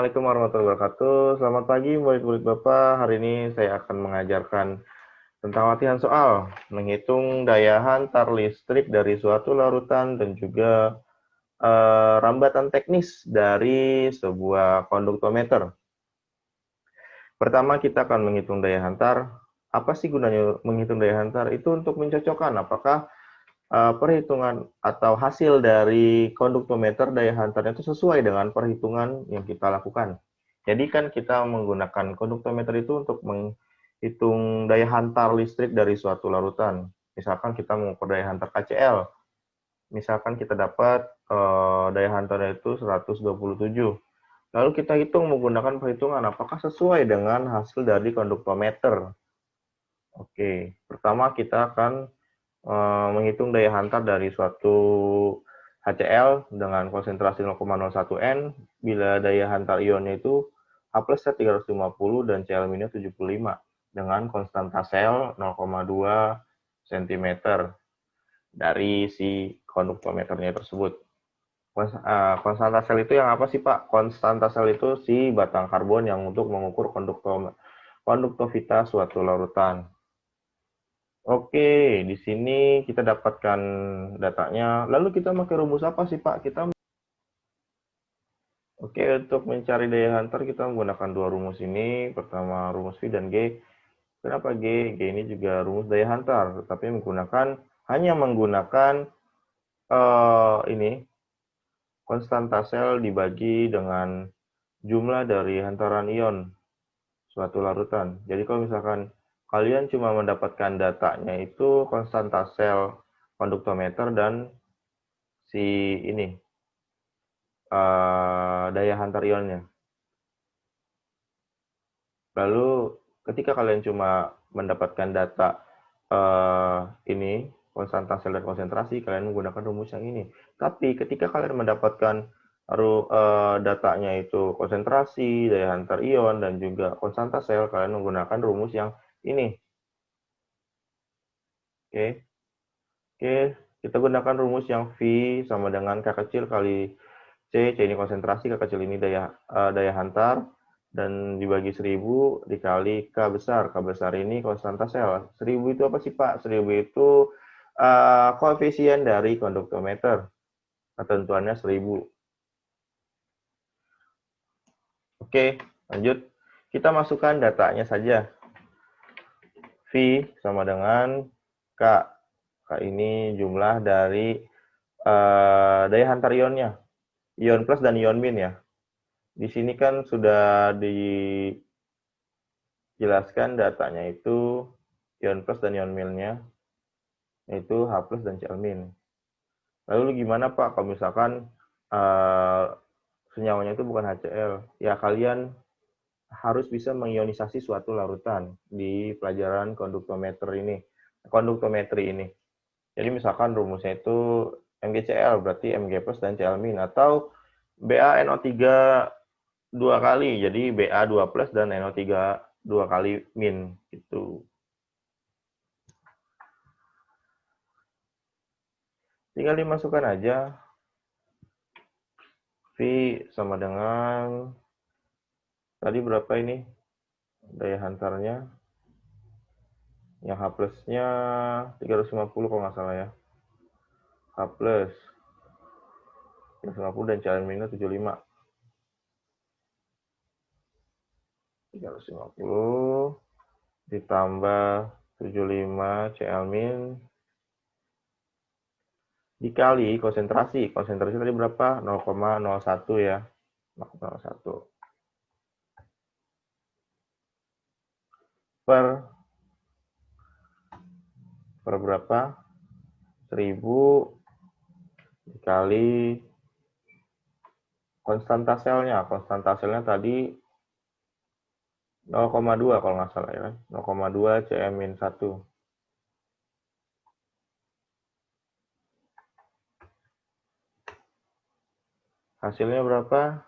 Assalamualaikum warahmatullahi wabarakatuh. Selamat pagi murid-murid Bapak. Hari ini saya akan mengajarkan tentang latihan soal, menghitung daya hantar listrik dari suatu larutan dan juga rambatan teknis dari sebuah konduktometer. Pertama kita akan menghitung daya hantar. Apa sih gunanya menghitung daya hantar? Itu untuk mencocokkan apakah perhitungan atau hasil dari konduktometer daya hantarnya itu sesuai dengan perhitungan yang kita lakukan. Jadi kan kita menggunakan konduktometer itu untuk menghitung daya hantar listrik dari suatu larutan. Misalkan kita mengukur daya hantar KCL. Misalkan kita dapat daya hantarnya itu 127. Lalu kita hitung menggunakan perhitungan apakah sesuai dengan hasil dari konduktometer. Oke, pertama kita akan menghitung daya hantar dari suatu HCl dengan konsentrasi 0,01 N bila daya hantar ionnya itu H plus 350 dan Cl-nya 75 dengan konstanta sel 0,2 cm dari si konduktometernya tersebut. Konstanta sel itu yang apa sih Pak? Konstanta sel itu si batang karbon yang untuk mengukur konduktivitas suatu larutan. Oke, di sini kita dapatkan datanya. Lalu kita pakai rumus apa sih, Pak? Oke, untuk mencari daya hantar kita menggunakan dua rumus ini. Pertama, rumus V dan G. Kenapa G? G ini juga rumus daya hantar, tetapi hanya menggunakan ini konstanta sel dibagi dengan jumlah dari hantaran ion suatu larutan. Jadi kalau misalkan kalian cuma mendapatkan datanya itu konstanta sel konduktometer dan si ini daya hantar ionnya. Lalu ketika kalian cuma mendapatkan data ini konstanta sel dan konsentrasi, kalian menggunakan rumus yang ini. Tapi ketika kalian mendapatkan datanya itu konsentrasi, daya hantar ion, dan juga konstanta sel, kalian menggunakan rumus yang ini. Oke. Oke, kita gunakan rumus yang V sama dengan K kecil kali C, C ini konsentrasi, K kecil ini daya hantar, dan dibagi 1000 dikali K besar. K besar ini konstanta sel. 1000 itu apa sih Pak? 1000 itu koefisien dari konduktometer. Ketentuannya 1000. Oke, lanjut. Kita masukkan datanya saja. V sama dengan K. K ini jumlah dari daya hantar ionnya. Ion plus dan ion min ya. Di sini kan sudah dijelaskan datanya itu ion plus dan ion minnya, yaitu H plus dan Cl min. Lalu gimana Pak kalau misalkan senyawanya itu bukan HCl? Ya kalian harus bisa mengionisasi suatu larutan di pelajaran konduktometri ini. Jadi misalkan rumusnya itu MgCl berarti Mg plus dan Cl min, atau BaNO3 dua kali, jadi Ba 2 plus dan NO3 dua kali min gitu. Tinggal dimasukkan aja. V sama dengan tadi berapa ini daya hantarnya? Yang H plusnya 350 kalau nggak salah ya. H plus 350 dan Cl minus 75. 350 ditambah 75 Cl min dikali konsentrasi. Konsentrasi tadi berapa? 0,01 ya. 0,01 per berapa? 1000 dikali konstanta selnya. Konstanta selnya tadi 0,2 kalau nggak salah ya. 0,2 Cm-1. Hasilnya berapa?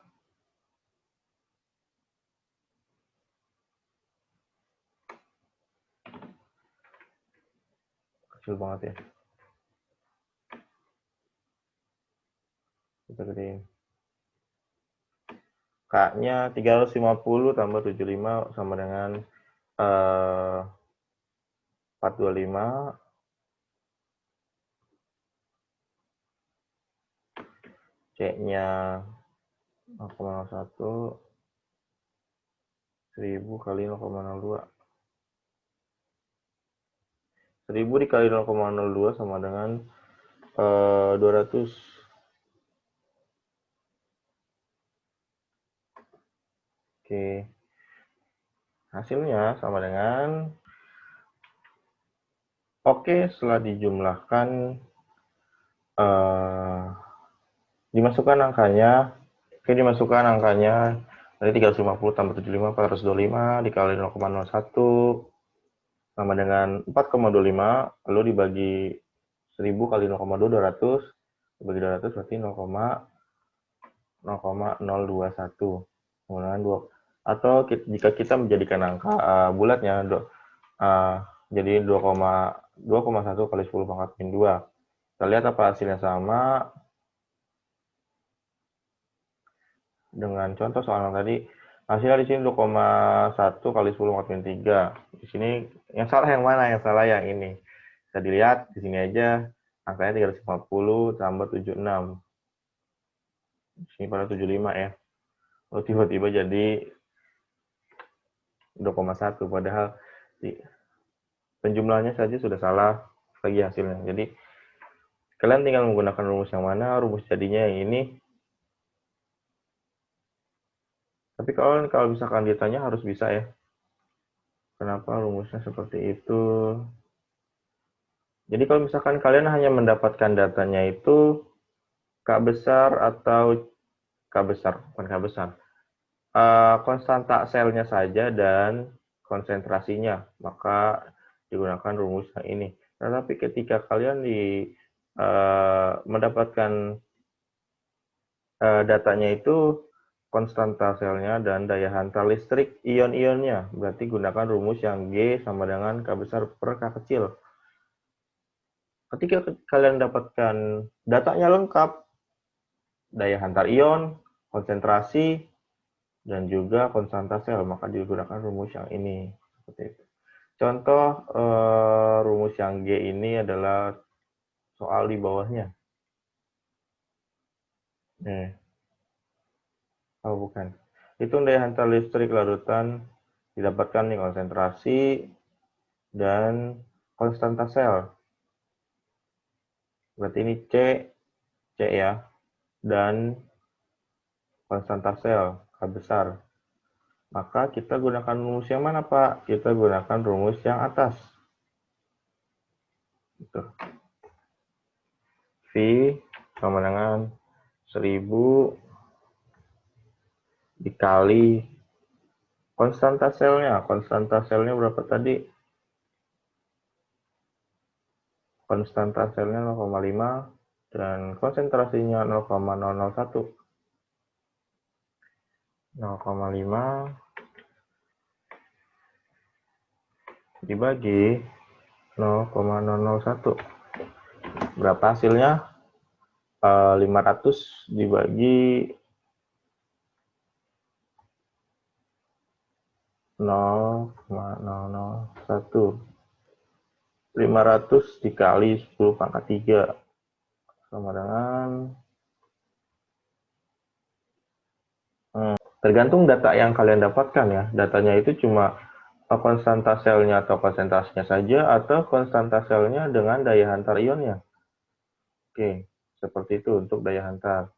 Kecil banget ya. Kita gedein. K K-nya 350 tambah 75 sama dengan 425. C-nya 0,01. 1000 kali 0,02. 1000 dikali 0,02 sama dengan 200. Oke. Hasilnya sama dengan, oke, setelah dijumlahkan, dimasukkan angkanya, dari 350 tambah 75, 425 dikali 0,01 sama dengan 4,25, lalu dibagi 1000 kali 0,2, 200, dibagi 200 berarti 0,0021. Kemudian 2, atau jika kita menjadikan angka bulatnya, jadi 2,1 kali 10 pangkat min 2. Kita lihat apa hasilnya sama dengan contoh soal tadi. Hasilnya di sini 2,1 kali 10 pangkat min 3. Di sini yang salah yang mana? Yang salah yang ini. Bisa dilihat di sini aja angkanya 350 tambah 76. Di sini pada 75 ya. Lalu tiba-tiba jadi 2,1 padahal penjumlahannya saja sudah salah lagi hasilnya. Jadi kalian tinggal menggunakan rumus yang mana, rumus jadinya yang ini. Tapi kalau misalkan ditanya harus bisa ya. Kenapa rumusnya seperti itu? Jadi kalau misalkan kalian hanya mendapatkan datanya itu K besar atau K besar, bukan K besar. Konstanta selnya saja dan konsentrasinya, maka digunakan rumus yang ini. Tetapi ketika kalian mendapatkan datanya itu konstanta selnya dan daya hantar listrik ion-ionnya, berarti gunakan rumus yang G sama dengan K besar per K kecil. Ketika kalian dapatkan datanya lengkap, daya hantar ion, konsentrasi, dan juga konstanta sel, maka digunakan rumus yang ini. Seperti itu. Contoh rumus yang G ini adalah soal di bawahnya. Oh bukan. Hitung daya hantar listrik larutan didapatkan nih konsentrasi dan konstanta sel. Berarti ini C ya, dan konstanta sel K besar. Maka kita gunakan rumus yang mana, Pak? Kita gunakan rumus yang atas. Gitu. V sama dengan 1000 dikali konstanta selnya. Konstanta selnya berapa tadi? Konstanta selnya 0,5 dan konsentrasinya 0,001. 0,5 dibagi 0,001. Berapa hasilnya? 500 dibagi 0,001. 500 dikali 10 pangkat 3 sama dengan, tergantung data yang kalian dapatkan ya. Datanya itu cuma konstanta selnya atau konsentrasinya saja, atau konstanta selnya dengan daya hantar ionnya. Oke, seperti itu untuk daya hantar.